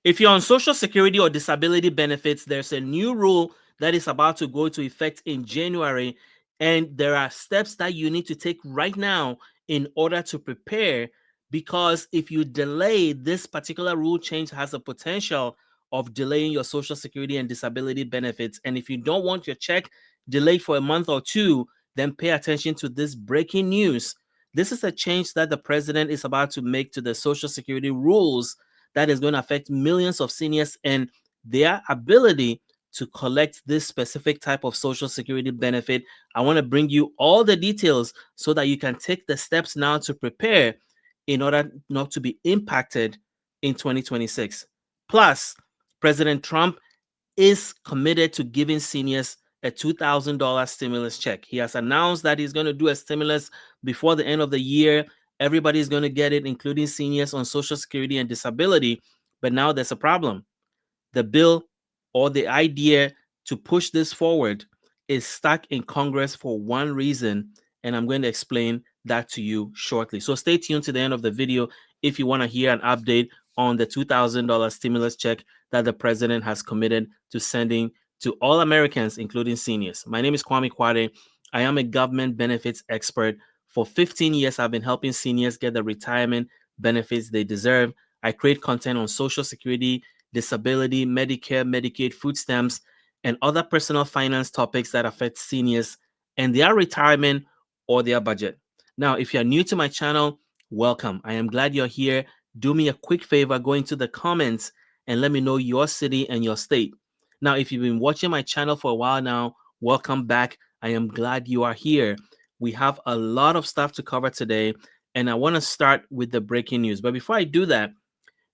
If you're on Social Security or disability benefits, there's a new rule that is about to go into effect in January, and there are steps that you need to take right now in order to prepare. Because if you delay, this particular rule change has a potential of delaying your Social Security and disability benefits. And if you don't want your check delayed for a month or two, then pay attention to this breaking news. This is a change that the president is about to make to the Social Security rules that is going to affect millions of seniors and their ability to collect this specific type of Social Security benefit. I want to bring you all the details so that you can take the steps now to prepare in order not to be impacted in 2026. Plus, President Trump is committed to giving seniors a $2,000 stimulus check. He has announced that he's going to do a stimulus before the end of the year. Everybody's going to get it, including seniors on Social Security and disability. But now there's a problem. The bill or the idea to push this forward is stuck in Congress for one reason, and I'm going to explain that to you shortly. So stay tuned to the end of the video if you want to hear an update on the $2,000 stimulus check that the president has committed to sending to all Americans, including seniors. My name is Kwame Kwade. I am a government benefits expert. For 15 years, I've been helping seniors get the retirement benefits they deserve. I create content on Social Security, disability, Medicare, Medicaid, food stamps, and other personal finance topics that affect seniors and their retirement or their budget. Now, if you're new to my channel, welcome. I am glad you're here. Do me a quick favor, go into the comments and let me know your city and your state. Now, if you've been watching my channel for a while now, welcome back. I am glad you are here. We have a lot of stuff to cover today, and I want to start with the breaking news. But before I do that,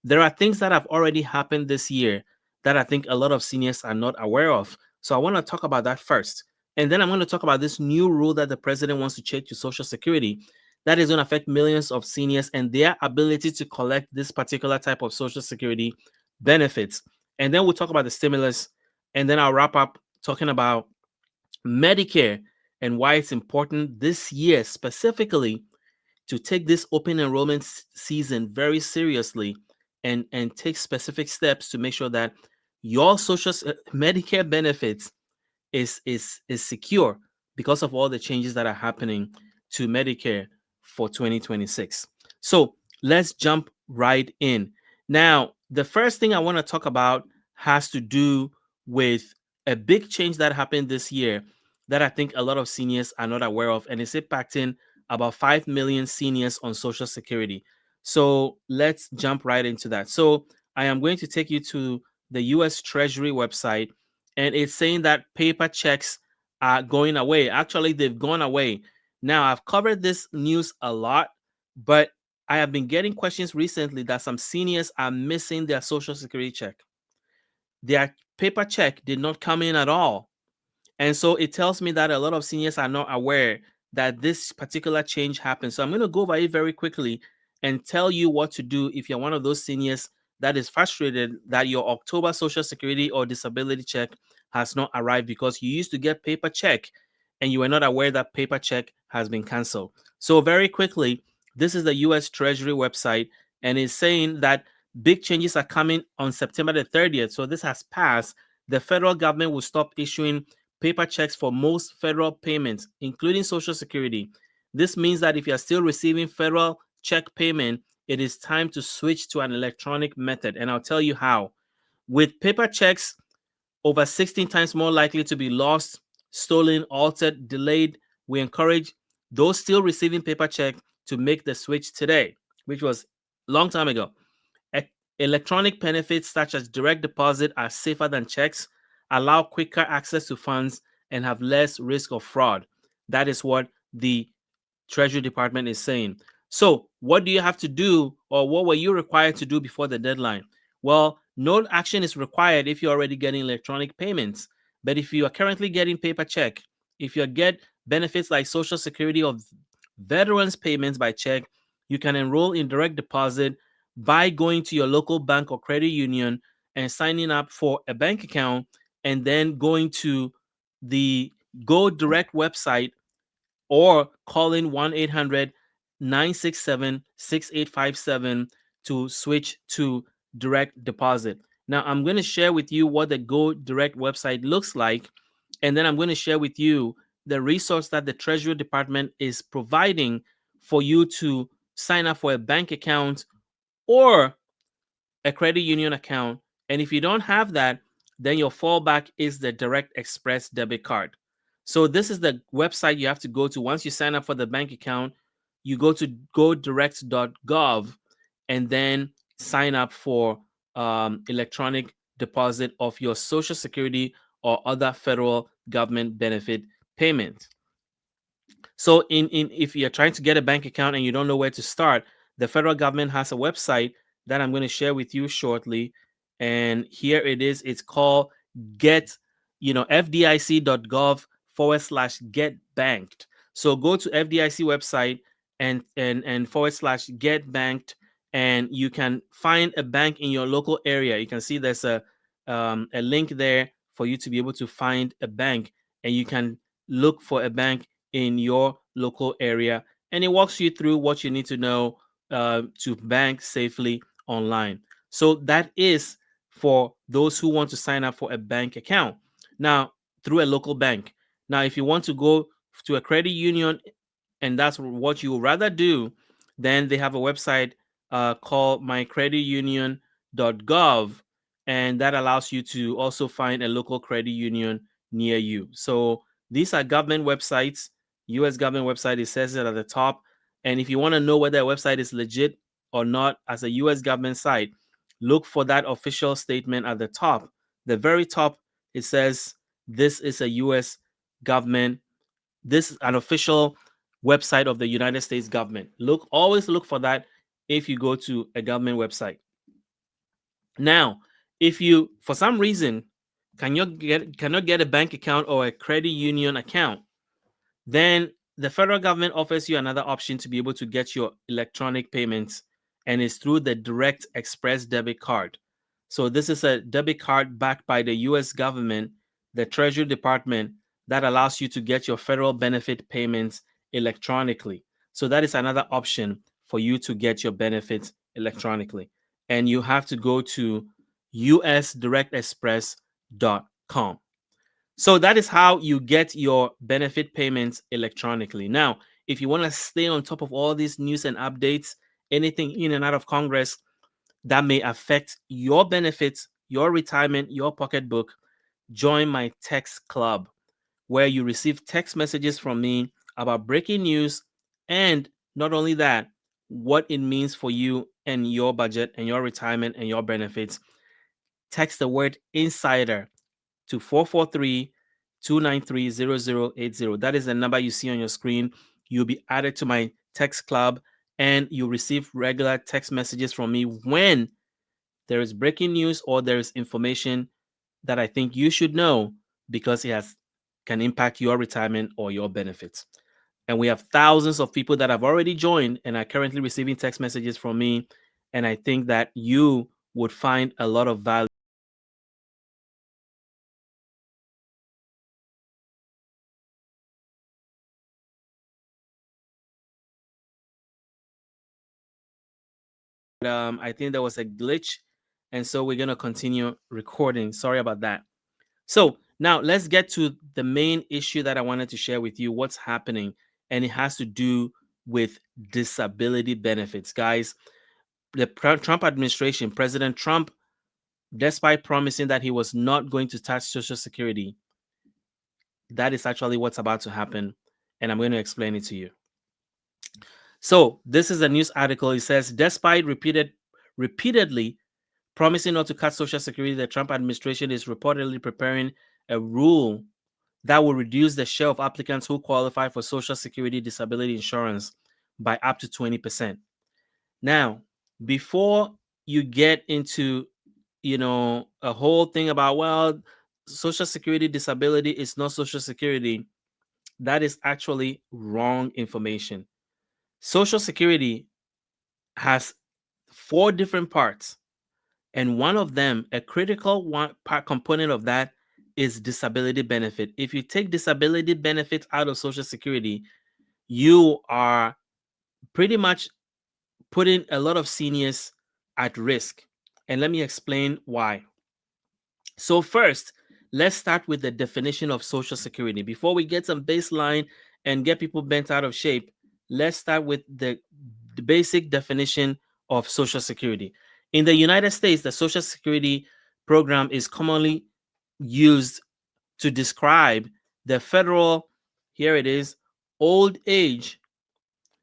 there are things that have already happened this year that I think a lot of seniors are not aware of. So I want to talk about that first. And then I'm going to talk about this new rule that the president wants to change to Social Security that is going to affect millions of seniors and their ability to collect this particular type of Social Security benefits. And then we'll talk about the stimulus. And then I'll wrap up talking about Medicare and why it's important this year specifically to take this open enrollment season very seriously and take specific steps to make sure that your Medicare benefits is secure because of all the changes that are happening to Medicare for 2026. So let's jump right in. Now, the first thing I want to talk about has to do with a big change that happened this year that I think a lot of seniors are not aware of, and it's impacting about 5 million seniors on Social Security. So let's jump right into that. So I am going to take you to the US Treasury website, and it's saying that paper checks are going away. Actually, they've gone away. Now, I've covered this news a lot, but I have been getting questions recently that some seniors are missing their Social Security check. Their paper check did not come in at all. And so it tells me that a lot of seniors are not aware that this particular change happened. So I'm going to go over it very quickly and tell you what to do if you're one of those seniors that is frustrated that your October Social Security or disability check has not arrived because you used to get paper check and you were not aware that paper check has been canceled. So very quickly, this is the US Treasury website, and it's saying that big changes are coming on September the 30th. So this has passed. The federal government will stop issuing paper checks for most federal payments, including Social Security. This means that if you're still receiving federal check payment, it is time to switch to an electronic method. And I'll tell you how. With paper checks over 16 times more likely to be lost, stolen, altered, delayed, we encourage those still receiving paper check to make the switch today, which was a long time ago. Electronic benefits such as direct deposit are safer than checks, allow quicker access to funds, and have less risk of fraud. That is what the Treasury Department is saying. So, what do you have to do, or what were you required to do before the deadline? Well, no action is required if you're already getting electronic payments. But if you are currently getting paper check, if you get benefits like Social Security or veterans payments by check, you can enroll in direct deposit by going to your local bank or credit union and signing up for a bank account, and then going to the Go Direct website or calling 1-800-967-6857 to switch to direct deposit. Now, I'm going to share with you what the Go Direct website looks like, and then I'm going to share with you the resource that the Treasury Department is providing for you to sign up for a bank account or a credit union account. And if you don't have that, then your fallback is the Direct Express debit card. So this is the website you have to go to. Once you sign up for the bank account, you go to godirect.gov and then sign up for electronic deposit of your Social Security or other federal government benefit payments. So in if you're trying to get a bank account and you don't know where to start, the federal government has a website that I'm going to share with you shortly. And here it is. It's called get, fdic.gov/get banked. So go to FDIC website and /get banked, and you can find a bank in your local area. You can see there's a link there for you to be able to find a bank, and you can look for a bank in your local area, and it walks you through what you need to know to bank safely online. So that is for those who want to sign up for a bank account now through a local bank. Now, if you want to go to a credit union and that's what you would rather do, then they have a website called mycreditunion.gov, and that allows you to also find a local credit union near you. So these are government websites, US government website. It says it at the top. And if you want to know whether a website is legit or not as a US government site, look for that official statement at the top. The very top, it says this is a US government, this is an official website of the United States government. Always look for that if you go to a government website. Now, if you for some reason cannot get a bank account or a credit union account, then the federal government offers you another option to be able to get your electronic payments, and it's through the Direct Express debit card. So this is a debit card backed by the US government, the Treasury Department, that allows you to get your federal benefit payments electronically. So that is another option for you to get your benefits electronically. And you have to go to usdirectexpress.com. So that is how you get your benefit payments electronically. Now, if you want to stay on top of all these news and updates, anything in and out of Congress that may affect your benefits, your retirement, your pocketbook, join my text club, where you receive text messages from me about breaking news, and not only that, what it means for you and your budget and your retirement and your benefits. Text the word insider to 443-293-0080. That is the number you see on your screen. You'll be added to my text club, and you'll receive regular text messages from me when there is breaking news or there is information that I think you should know, because it can impact your retirement or your benefits. And we have thousands of people that have already joined and are currently receiving text messages from me. And I think that you would find a lot of value. I think there was a glitch, and so we're going to continue recording. Sorry about that. So now let's get to the main issue that I wanted to share with you, what's happening, and it has to do with disability benefits. Guys, the Trump administration, President Trump, despite promising that he was not going to touch Social Security, that is actually what's about to happen, and I'm going to explain it to you. So this is a news article. It says, despite repeatedly promising not to cut Social Security, the Trump administration is reportedly preparing a rule that will reduce the share of applicants who qualify for Social Security disability insurance by up to 20%. Now, before you get into, a whole thing about, well, Social Security disability is not Social Security, that is actually wrong information. Social Security has 4 different parts. And one of them, a critical part component of that, is disability benefit. If you take disability benefits out of Social Security, you are pretty much putting a lot of seniors at risk. And let me explain why. So, first, let's start with the definition of Social Security. Before we get some baseline and get people bent out of shape, let's start with the basic definition of Social Security. In the United States, the Social Security program is commonly used to describe the federal, here it is, old age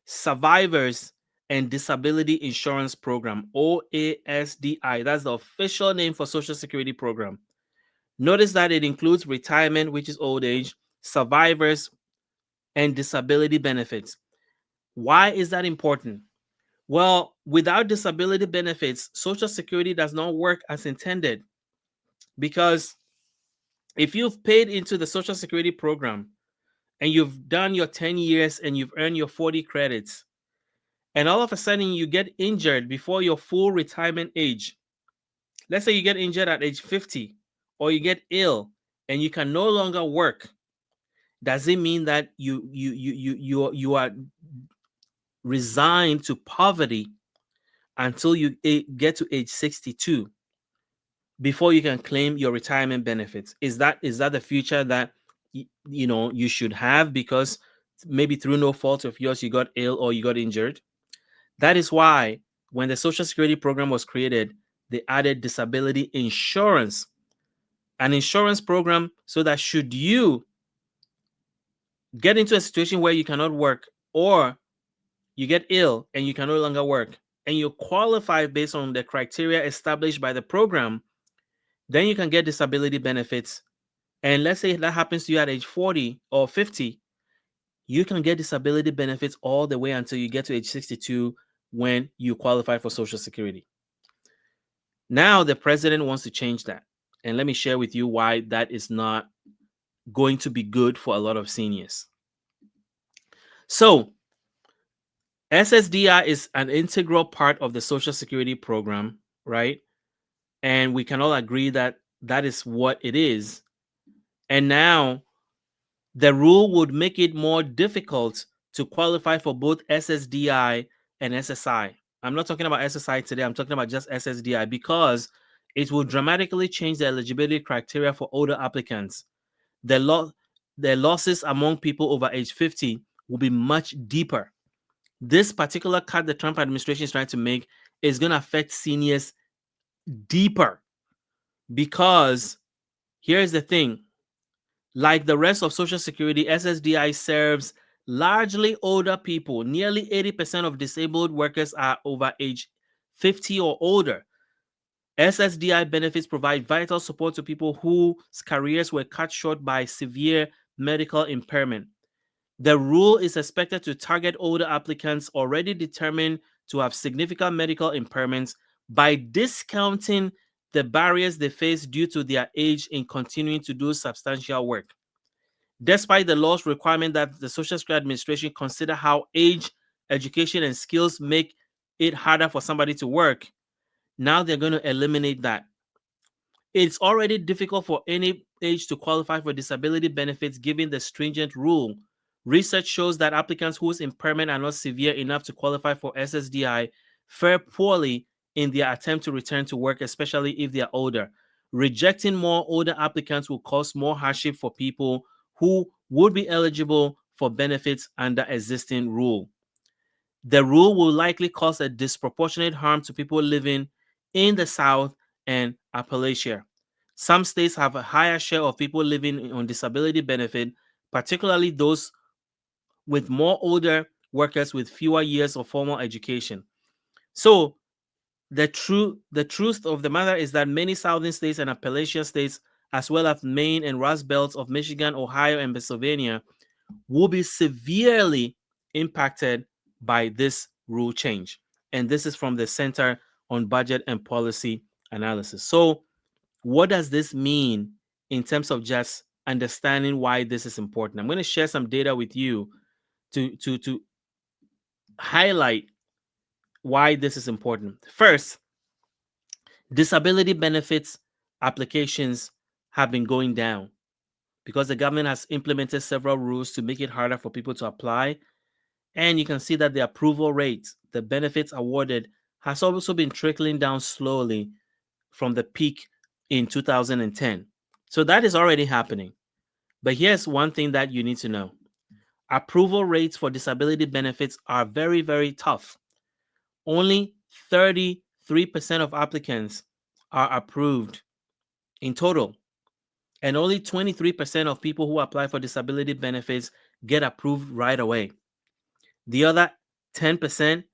survivors and disability insurance program, OASDI. That's the official name for Social Security program. Notice that it includes retirement, which is old age, survivors, and disability benefits. Why is that important? Well, without disability benefits, Social Security does not work as intended, because if you've paid into the Social Security program and you've done your 10 years and you've earned your 40 credits, and all of a sudden you get injured before your full retirement age, let's say you get injured at age 50, or you get ill and you can no longer work, does it mean that you are resigned to poverty until you get to age 62 before you can claim your retirement benefits? Is that the future that you should have, because maybe through no fault of yours you got ill or you got injured? That is why when the Social Security program was created, they added disability insurance, an insurance program, so that should you get into a situation where you cannot work, or you get ill and you can no longer work, and you qualify based on the criteria established by the program, then you can get disability benefits. And let's say that happens to you at age 40 or 50, you can get disability benefits all the way until you get to age 62, when you qualify for Social Security. Now, the president wants to change that. And let me share with you why that is not going to be good for a lot of seniors. So, SSDI is an integral part of the Social Security program, right? And we can all agree that that is what it is. And now the rule would make it more difficult to qualify for both SSDI and SSI. I'm not talking about SSI today, I'm talking about just SSDI, because it will dramatically change the eligibility criteria for older applicants. The losses among people over age 50 will be much deeper. This particular cut the Trump administration is trying to make is going to affect seniors deeper, because here's the thing. Like the rest of Social Security, SSDI serves largely older people. Nearly 80% of disabled workers are over age 50 or older. SSDI benefits provide vital support to people whose careers were cut short by severe medical impairment. The rule is expected to target older applicants already determined to have significant medical impairments by discounting the barriers they face due to their age in continuing to do substantial work. Despite the law's requirement that the Social Security Administration consider how age, education, and skills make it harder for somebody to work, now they're going to eliminate that. It's already difficult for any age to qualify for disability benefits given the stringent rule. Research shows that applicants whose impairment are not severe enough to qualify for SSDI fare poorly in their attempt to return to work, especially if they are older. Rejecting more older applicants will cause more hardship for people who would be eligible for benefits under existing rule. The rule will likely cause a disproportionate harm to people living in the South and Appalachia. Some states have a higher share of people living on disability benefit, particularly those with more older workers with fewer years of formal education. So the truth of the matter is that many southern states and Appalachian states, as well as Maine and Rust Belts of Michigan, Ohio, and Pennsylvania, will be severely impacted by this rule change. And this is from the Center on Budget and Policy Analysis. So, what does this mean in terms of just understanding why this is important? I'm going to share some data with you to highlight why this is important. First, disability benefits applications have been going down because the government has implemented several rules to make it harder for people to apply. And you can see that the approval rate, the benefits awarded, has also been trickling down slowly from the peak in 2010. So that is already happening. But here's one thing that you need to know. Approval rates for disability benefits are very, very tough. Only 33% of applicants are approved in total, and only 23% of people who apply for disability benefits get approved right away. The other 10%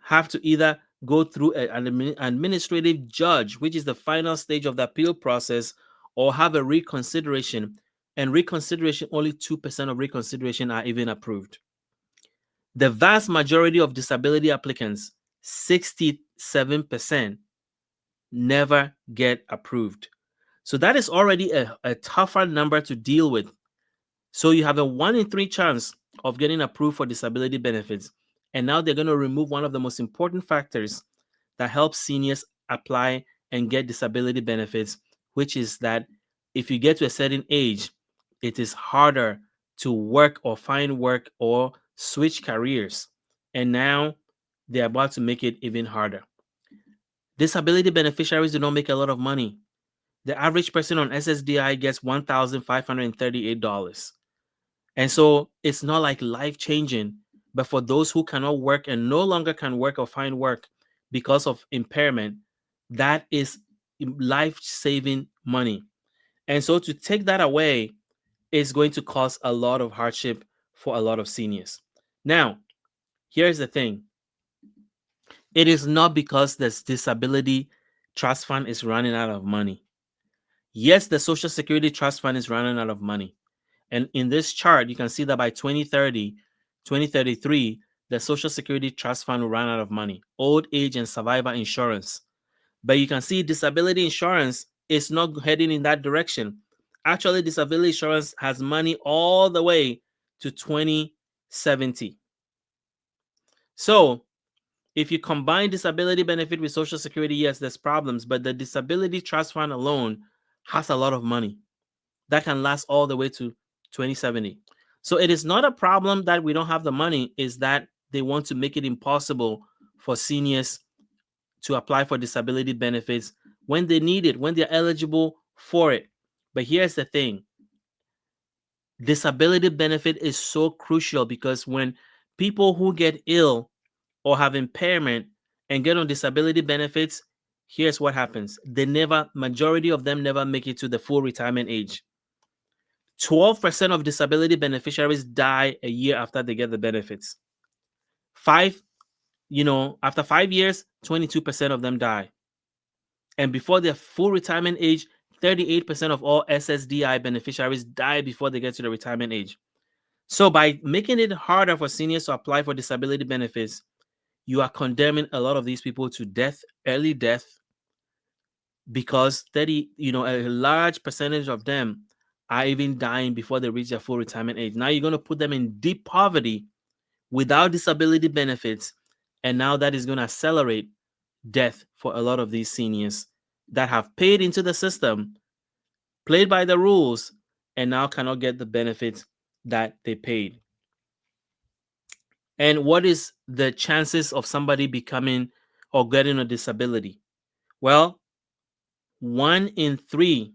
have to either go through an administrative judge, which is the final stage of the appeal process, or have a reconsideration. And reconsideration, only 2% of reconsideration are even approved. The vast majority of disability applicants, 67%, never get approved. So that is already a tougher number to deal with. So you have a 1 in 3 chance of getting approved for disability benefits. And now they're going to remove one of the most important factors that helps seniors apply and get disability benefits, which is that if you get to a certain age, it is harder to work or find work or switch careers. And now they're about to make it even harder. Disability beneficiaries do not make a lot of money. The average person on SSDI gets $1,538. And so it's not like life changing, but for those who cannot work and no longer can work or find work because of impairment, that is life saving money. And so to take that away is going to cause a lot of hardship for a lot of seniors. Now, here's the thing. It is not because this disability trust fund is running out of money. Yes, the Social Security Trust Fund is running out of money. And in this chart, you can see that by 2030, 2033, the Social Security Trust Fund will run out of money, old age and survivor insurance. But you can see disability insurance is not heading in that direction. Actually, disability insurance has money all the way to 2070. So if you combine disability benefit with Social Security, yes, there's problems, but the Disability Trust Fund alone has a lot of money that can last all the way to 2070. So it is not a problem that we don't have the money, is that they want to make it impossible for seniors to apply for disability benefits when they need it, when they're eligible for it. But here's the thing. Disability benefit is so crucial because when people who get ill or have impairment and get on disability benefits, here's what happens. Majority of them never make it to the full retirement age. 12% of disability beneficiaries die a year after they get the benefits. After 5 years, 22% of them die. And before their full retirement age, 38% of all SSDI beneficiaries die before they get to the retirement age. So by making it harder for seniors to apply for disability benefits, you are condemning a lot of these people to death, early death, because a large percentage of them are even dying before they reach their full retirement age. Now you're going to put them in deep poverty without disability benefits, and now that is going to accelerate death for a lot of these seniors that have paid into the system, played by the rules, and now cannot get the benefits that they paid. And what is the chances of somebody becoming or getting a disability? Well, 1 in 3.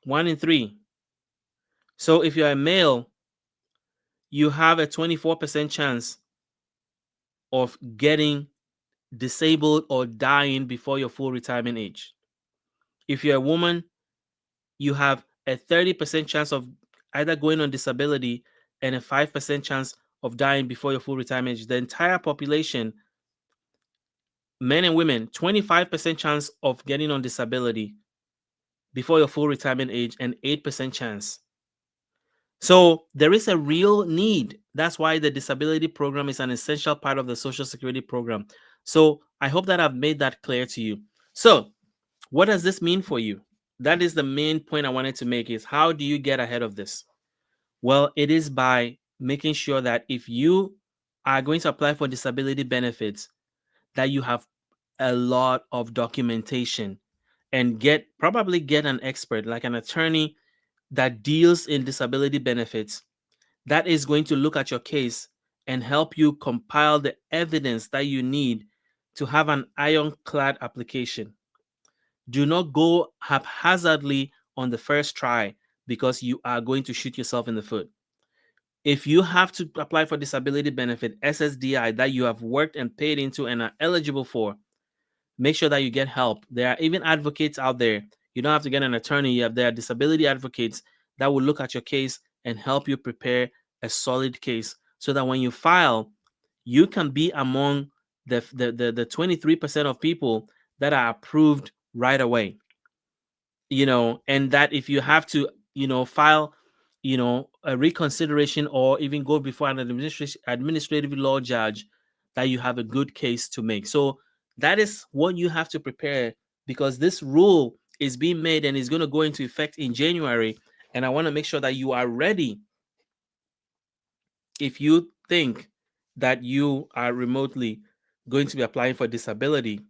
1 in 3. So if you're a male, you have a 24% chance of getting disabled or dying before your full retirement age. If you're a woman, you have a 30% chance of either going on disability and a 5% chance of dying before your full retirement age. The entire population, men and women, 25% chance of getting on disability before your full retirement age and 8% chance. So there is a real need. That's why the disability program is an essential part of the Social Security program. So I hope that I've made that clear to you. So what does this mean for you? That is the main point I wanted to make, is how do you get ahead of this? Well, it is by making sure that if you are going to apply for disability benefits, that you have a lot of documentation and probably get an expert like an attorney that deals in disability benefits that is going to look at your case and help you compile the evidence that you need to have an ironclad application. Do not go haphazardly on the first try because you are going to shoot yourself in the foot. If you have to apply for disability benefit, SSDI, that you have worked and paid into and are eligible for, make sure that you get help. There are even advocates out there. You don't have to get an attorney. There are disability advocates that will look at your case and help you prepare a solid case so that when you file, you can be among the 23% of people that are approved right away. And that if you have to, file, a reconsideration or even go before an administrative law judge, that you have a good case to make. So that is what you have to prepare, because this rule is being made and is going to go into effect in January. And I want to make sure that you are ready if you think that you are remotely going to be applying for disability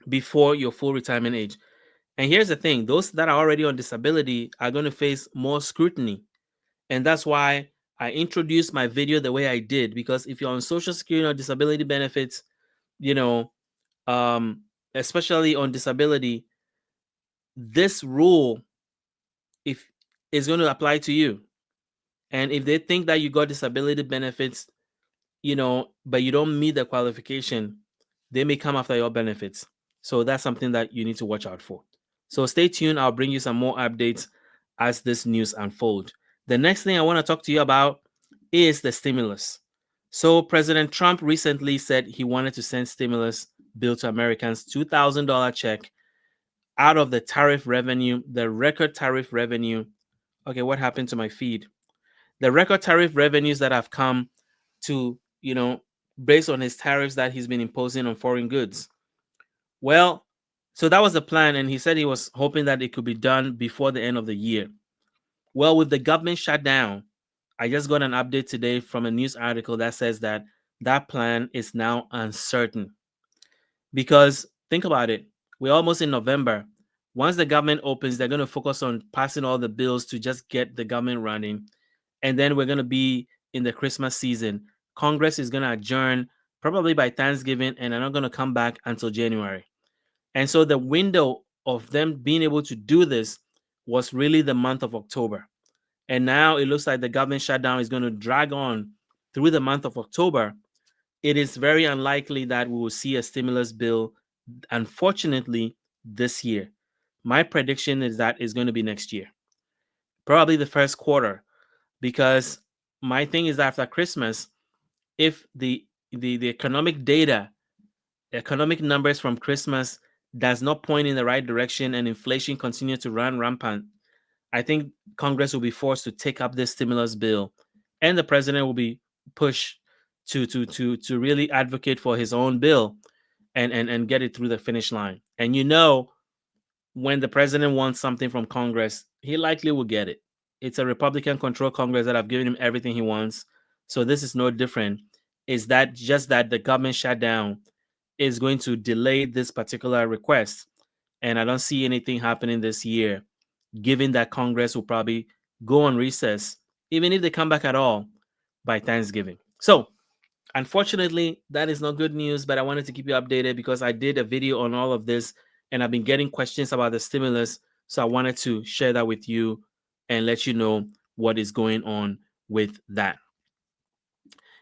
before your full retirement age. And here's the thing, those that are already on disability are going to face more scrutiny. And that's why I introduced my video the way I did, because if you're on Social Security or disability benefits, you know, especially on disability, this rule if is going to apply to you. And if they think that you got disability benefits, but you don't meet the qualification, they may come after your benefits. So that's something that you need to watch out for. So stay tuned. I'll bring you some more updates as this news unfolds. The next thing I want to talk to you about is the stimulus. So President Trump recently said he wanted to send stimulus bill to Americans, $2,000 check out of the tariff revenue, the record tariff revenue. Okay, what happened to my feed? The record tariff revenues that have come to, based on his tariffs that he's been imposing on foreign goods. Well, so that was the plan, and he said he was hoping that it could be done before the end of the year. Well, with the government shutdown, I just got an update today from a news article that says that that plan is now uncertain. Because think about it, we're almost in November. Once the government opens, they're going to focus on passing all the bills to just get the government running. And then we're going to be in the Christmas season. Congress is going to adjourn probably by Thanksgiving, and they're not going to come back until January. And so the window of them being able to do this was really the month of October. And now it looks like the government shutdown is going to drag on through the month of October. It is very unlikely that we will see a stimulus bill, unfortunately, this year. My prediction is that it's going to be next year, probably the first quarter, because my thing is after Christmas, if the economic data, economic numbers from Christmas does not point in the right direction and inflation continues to run rampant, I think Congress will be forced to take up this stimulus bill, and the president will be pushed to really advocate for his own bill and get it through the finish line. And when the president wants something from Congress, he likely will get it. It's a Republican controlled Congress that have given him everything he wants. So this is no different. Is that just that the government shutdown is going to delay this particular request? And I don't see anything happening this year, given that Congress will probably go on recess, even if they come back at all, by Thanksgiving. So unfortunately, that is not good news, but I wanted to keep you updated because I did a video on all of this and I've been getting questions about the stimulus. So I wanted to share that with you and let you know what is going on with that.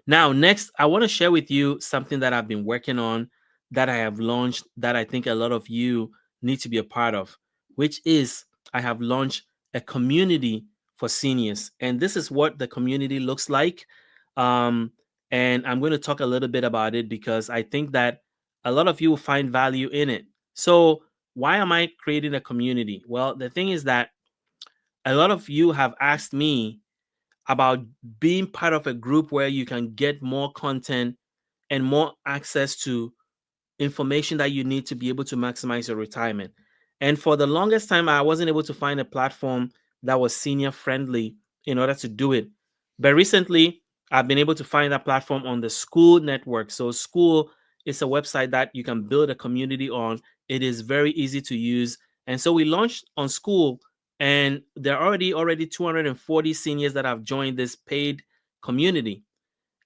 Now, next, I want to share with you something that I've been working on, that I have launched, that I think a lot of you need to be a part of, which is I have launched a community for seniors. And this is what the community looks like. Um, and I'm going to talk a little bit about it because I think that a lot of you will find value in it. So, why am I creating a community? Well, the thing is that a lot of you have asked me about being part of a group where you can get more content and more access to information that you need to be able to maximize your retirement. And for the longest time, I wasn't able to find a platform that was senior friendly in order to do it. But recently, I've been able to find that platform on the School Network. So, School is a website that you can build a community on. It is very easy to use. And so we launched on School, and there are already 240 seniors that have joined this paid community.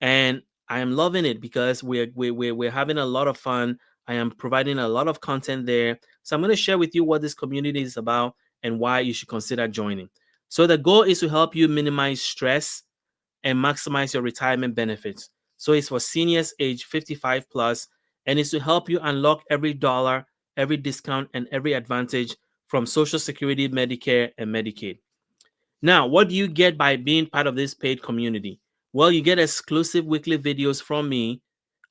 And I am loving it because we're having a lot of fun. I am providing a lot of content there. So I'm going to share with you what this community is about and why you should consider joining. So the goal is to help you minimize stress and maximize your retirement benefits. So it's for seniors age 55 plus, and it's to help you unlock every dollar, every discount, and every advantage from Social Security, Medicare, and Medicaid. Now, what do you get by being part of this paid community? Well, you get exclusive weekly videos from me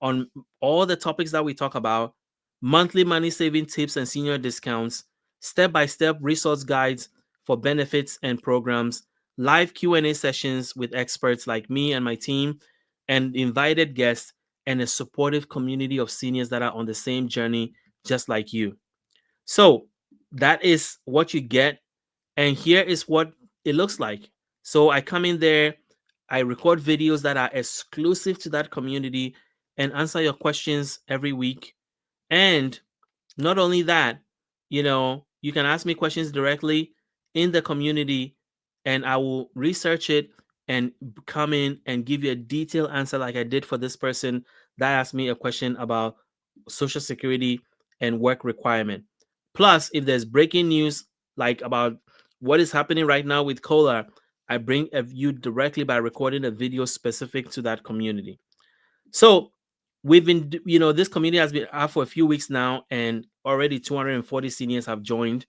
on all the topics that we talk about, monthly money saving tips and senior discounts, step-by-step resource guides for benefits and programs, live Q&A sessions with experts like me and my team, and invited guests, and a supportive community of seniors that are on the same journey just like you. So, that is what you get, and here is what it looks like. So I come in there, I record videos that are exclusive to that community and answer your questions every week. And not only that, you can ask me questions directly in the community, and I will research it and come in and give you a detailed answer like I did for this person that asked me a question about Social Security and work requirement. Plus, if there's breaking news like about what is happening right now with COLA, I bring a view directly by recording a video specific to that community. So we've been, this community has been out for a few weeks now, and already 240 seniors have joined.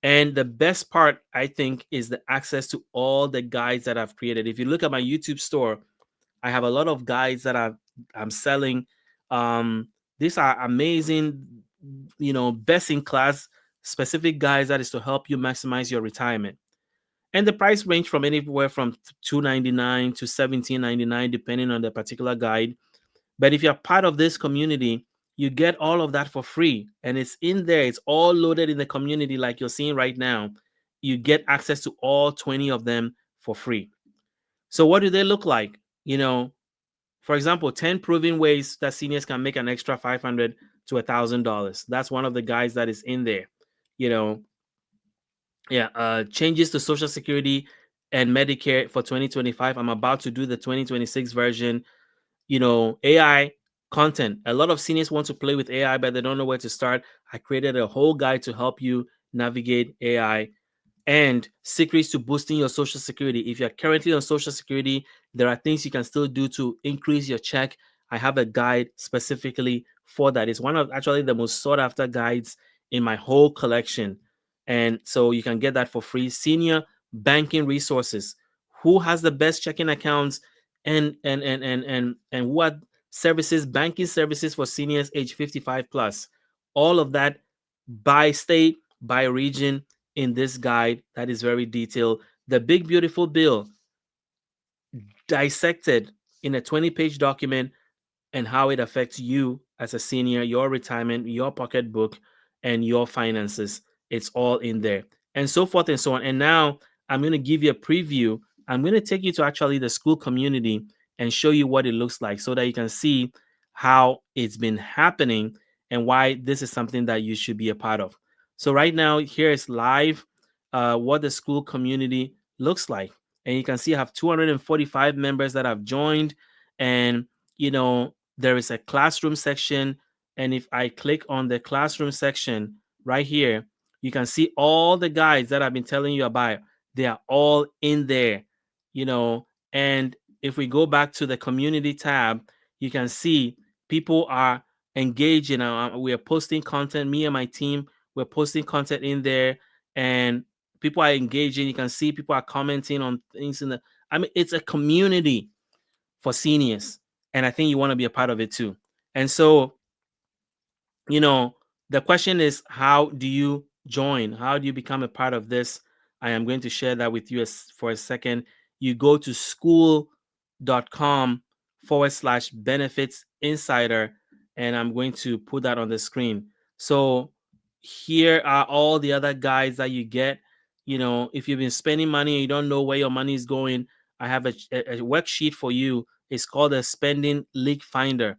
And the best part, I think, is the access to all the guides that I've created. If you look at my YouTube store, I have a lot of guides that I'm selling. These are amazing, best in class specific guides that is to help you maximize your retirement. And the price range from anywhere from $2.99 to $17.99, depending on the particular guide. But if you're part of this community, you get all of that for free. And it's in there, it's all loaded in the community, like you're seeing right now. You get access to all 20 of them for free. So, what do they look like? For example, 10 proven ways that seniors can make an extra $500 to $1,000. That's one of the guides that is in there. You know, changes to Social Security and Medicare for 2025. I'm about to do the 2026 version. AI content. A lot of seniors want to play with AI, but they don't know where to start. I created a whole guide to help you navigate AI. And secrets to boosting your Social Security. If you're currently on Social Security, there are things you can still do to increase your check. I have a guide specifically for that. It's one of actually the most sought after guides in my whole collection. And so you can get that for free. Senior banking resources. Who has the best checking accounts and what services, banking services for seniors age 55 plus. All of that by state, by region, in this guide that is very detailed. The big beautiful bill dissected in a 20-page document, and how it affects you as a senior, your retirement, your pocketbook, and your finances. It's all in there, and so forth and so on. And now I'm going to give you a preview. I'm going to take you to actually the school community and show you what it looks like so that you can see how it's been happening and why this is something that you should be a part of. So right now, here is live what the school community looks like. And you can see I have 245 members that have joined. And, there is a classroom section. And if I click on the classroom section right here, you can see all the guides that I've been telling you about. They are all in there, and if we go back to the community tab, you can see people are engaging. We are posting content. Me and my team, we're posting content in there, and people are engaging. You can see people are commenting on things it's a community for seniors, and I think you want to be a part of it too. And so, you know, the question is, how do you join? How do you become a part of this? I am going to share that with you for a second. You go to school.com/benefits insider, and I'm going to put that on the screen. So here are all the other guides that you get. If you've been spending money and you don't know where your money is going, I have a worksheet for you. It's called a spending leak finder,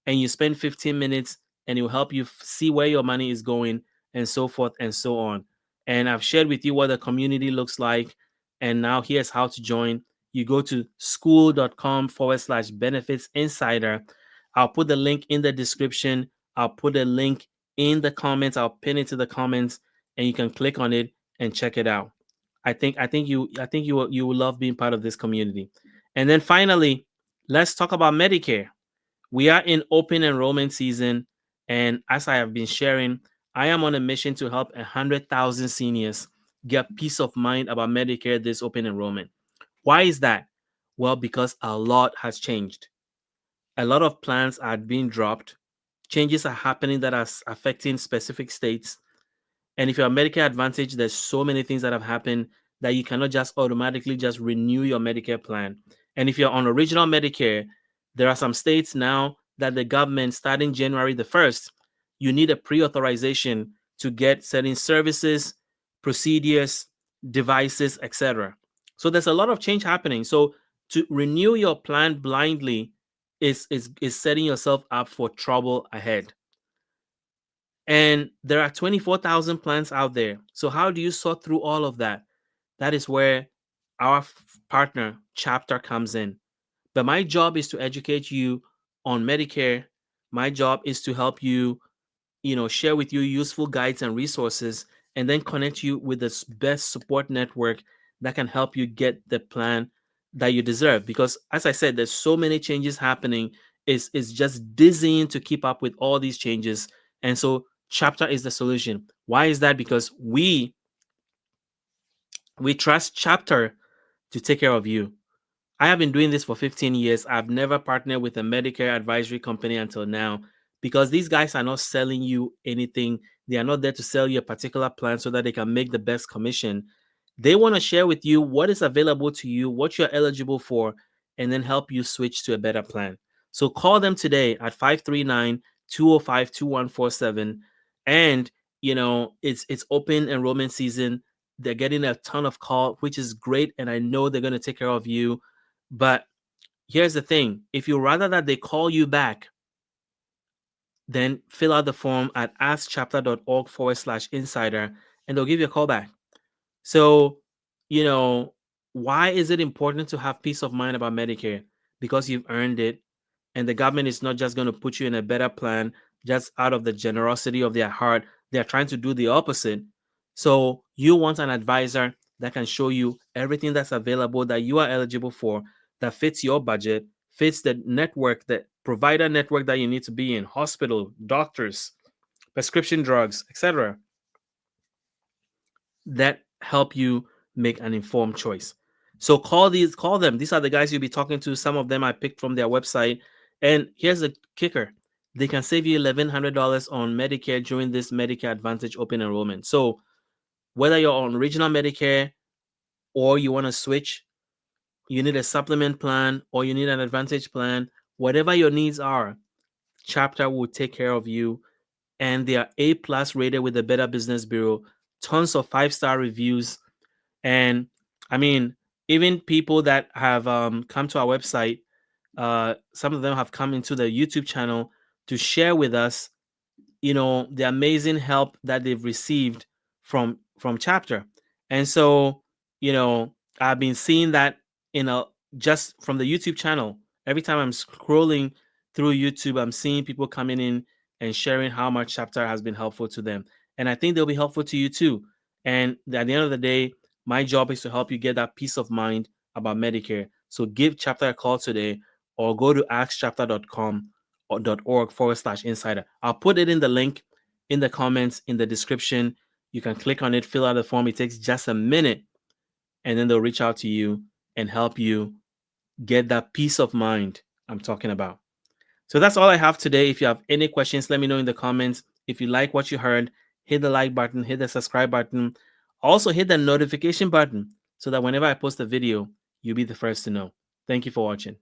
and you spend 15 minutes and it will help you see where your money is going, and so forth and so on. And I've shared with you what the community looks like. And now here's how to join. You go to school.com/benefits insider. I'll put the link in the description. I'll put a link in the comments. I'll pin it to the comments, and you can click on it and check it out. I think you will love being part of this community. And then finally, let's talk about Medicare. We are in open enrollment season, and as I have been sharing, I am on a mission to help 100,000 seniors get peace of mind about Medicare this open enrollment. Why is that? Well, because a lot has changed. A lot of plans are being dropped. Changes are happening that are affecting specific states. And if you're on Medicare Advantage, there's so many things that have happened that you cannot just automatically just renew your Medicare plan. And if you're on original Medicare, there are some states now that the government, starting January the 1st, you need a pre-authorization to get certain services, procedures, devices, etc. So there's a lot of change happening. So to renew your plan blindly is setting yourself up for trouble ahead. And there are 24,000 plans out there. So how do you sort through all of that? That is where our partner chapter comes in. But my job is to educate you on Medicare. My job is to help you, share with you useful guides and resources, and then connect you with the best support network that can help you get the plan that you deserve. Because as I said, there's so many changes happening. It's just dizzying to keep up with all these changes. And so chapter is the solution. Why is that? Because we trust chapter to take care of you. I have been doing this for 15 years. I've never partnered with a Medicare advisory company until now, because these guys are not selling you anything. They are not there to sell you a particular plan so that they can make the best commission. They want to share with you what is available to you, what you're eligible for, and then help you switch to a better plan. So call them today at 539-205-2147. And it's open enrollment season. They're getting a ton of call, which is great, and I know they're going to take care of you. But here's the thing: if you rather that they call you back, then fill out the form at askchapter.org/insider, and they'll give you a call back. So, you know, why is it important to have peace of mind about Medicare? Because you've earned it, and the government is not just going to put you in a better plan just out of the generosity of their heart. They're trying to do the opposite. So you want an advisor that can show you everything that's available that you are eligible for, that fits your budget, fits the network, the provider network that you need to be in, hospital, doctors, prescription drugs, etc., that help you make an informed choice. So call them. These are the guys you'll be talking to. Some of them I picked from their website. And here's the kicker: they can save you $1,100 on Medicare during this Medicare Advantage open enrollment. So whether you're on original Medicare or you want to switch, you need a supplement plan or you need an Advantage plan, whatever your needs are, Chapter will take care of you. And they are A+ rated with the Better Business Bureau, tons of 5-star reviews. And I mean, even people that have come to our website, some of them have come into the YouTube channel to share with us, the amazing help that they've received from Chapter. And so, I've been seeing that just from the YouTube channel. Every time I'm scrolling through YouTube, I'm seeing people coming in and sharing how much Chapter has been helpful to them. And I think they'll be helpful to you too. And at the end of the day, my job is to help you get that peace of mind about Medicare. So give Chapter a call today, or go to askchapter.com or .org/insider. I'll put it in the link in the comments, in the description. You can click on it, fill out the form. It takes just a minute, and then they'll reach out to you and help you get that peace of mind I'm talking about. So that's all I have today. If you have any questions, let me know in the comments. If you like what you heard, hit the like button, hit the subscribe button. Also hit the notification button so that whenever I post a video, you'll be the first to know. Thank you for watching.